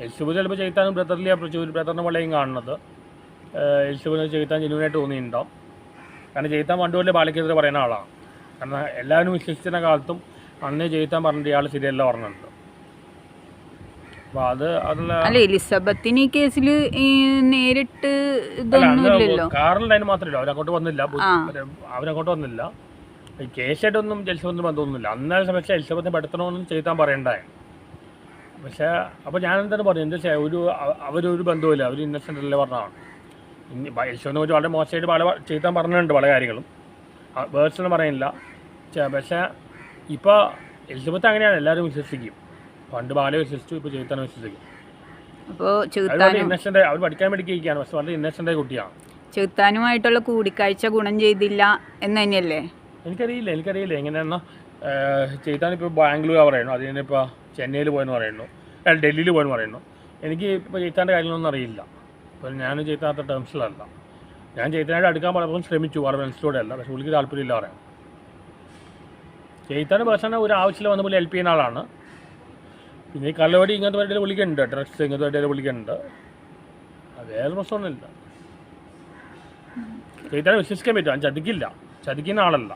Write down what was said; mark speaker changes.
Speaker 1: Elizabeth ചിലപ്പോൾ ചെയ്താനും ബ്രദറിലെ ബ്രദറിൻ്റെ പോലെയും കാണുന്നത്. എൽസബത്ത് ചെയ്താൻ ജെന്യൂനായിട്ട് തോന്നിയിട്ടുണ്ടാവും. കാരണം ചെയ്താൻ പണ്ടുപോലെ ബാലയ്ക്കെതിരെ പറയുന്ന ആളാണ്. കാരണം എല്ലാവരും വിശ്വസിച്ചിരുന്ന കാലത്തും അന്നേ ചെയ്താൻ പറഞ്ഞിട്ട് ഇയാൾ ശരിയല്ല പറഞ്ഞിട്ടുണ്ട്. അപ്പോൾ
Speaker 2: അല്ല എലിസബത്തിന് ഈ കേസിൽ നേരിട്ട്
Speaker 1: കാറിൽ മാത്രമല്ല അവരങ്ങോട്ട് വന്നില്ല. അവരങ്ങോട്ട് വന്നില്ല. കേസായിട്ടൊന്നും എലിസബത്തിന് ബന്ധമൊന്നുമില്ല. അന്നേ സമയത്ത് എലിസബത്തിനെ പെടുത്തണമെന്നും ചെയ്താൻ പറയണ്ടായി. പക്ഷേ അപ്പോൾ ഞാനെന്താണ് പറഞ്ഞു, എന്താ അവരൊരു ബന്ധവുമില്ല, അവർ ഇന്നസെൻ്റ് അല്ലേ പറഞ്ഞതാണ്. എലിസബത്തിനെ കുറിച്ച് വളരെ മോശമായിട്ട് പല ചെയ്താൻ പറഞ്ഞിട്ടുണ്ട് പല കാര്യങ്ങളും. വേർഡ്സൊന്നും പറയുന്നില്ല. പക്ഷേ ഇപ്പോൾ എലിസബത്ത് അങ്ങനെയാണ്, എല്ലാവരും വിശ്വസിക്കും. പണ്ട് ബാലയെ വിശ്വസിച്ചു, ഇപ്പോൾ ചെയ്താനെ വിശ്വസിക്കും.
Speaker 2: അപ്പോൾ
Speaker 1: ഇന്നസെൻ്റ് അവർ പഠിക്കാൻ വേണ്ടിയിരിക്കുകയാണ്. പക്ഷെ വളരെ ഇന്നസെൻ്റായ കുട്ടിയാണ്.
Speaker 2: ചെറുത്താനുമായിട്ടുള്ള കൂടിക്കാഴ്ച ഗുണം ചെയ്തില്ല എന്ന് തന്നെയല്ലേ?
Speaker 1: എനിക്കറിയില്ല എങ്ങനെയാണ്. ചെയ്താനിപ്പോൾ ബാംഗ്ലൂർ പറയുന്നു, അതിൽ നിന്ന് ഇപ്പോൾ ചെന്നൈയിൽ പോയെന്ന് പറയുന്നു, ഡൽഹിയിൽ പോയെന്ന് പറയുന്നു. എനിക്ക് ഇപ്പോൾ ചെയ്താൻ്റെ കാര്യങ്ങളൊന്നും അറിയില്ല. അപ്പോൾ ഞാൻ ചെയ്താത്ത ടേംസിലല്ല. ഞാൻ ചെയ്താനായിട്ട് അടുക്കാൻ പലപ്പോഴും ശ്രമിച്ചു, വളരെ മനസ്സിലൂടെ അല്ല. പക്ഷെ പുള്ളിക്ക് താല്പര്യമില്ല പറയാം. ചെയ്താൻ്റെ പേഴ്സണെ ഒരു ആവശ്യത്തിൽ വന്ന പോലെ ഹെൽപ്പ് ചെയ്യുന്ന ആളാണ്. പിന്നെ ഈ കള്ളവടി ഇങ്ങനത്തെ പരിപാടിയിൽ വിളിക്കുന്നുണ്ട്, ഡ്രഗ്സ് ഇങ്ങനത്തെ പരിപാടിയിൽ വിളിക്കുന്നുണ്ട്. വേറെ പ്രശ്നമൊന്നുമില്ല. ചെയ്താനെ വിശ്വസിക്കാൻ പറ്റും. ചതിക്കില്ല, ചതിക്കുന്ന ആളല്ല.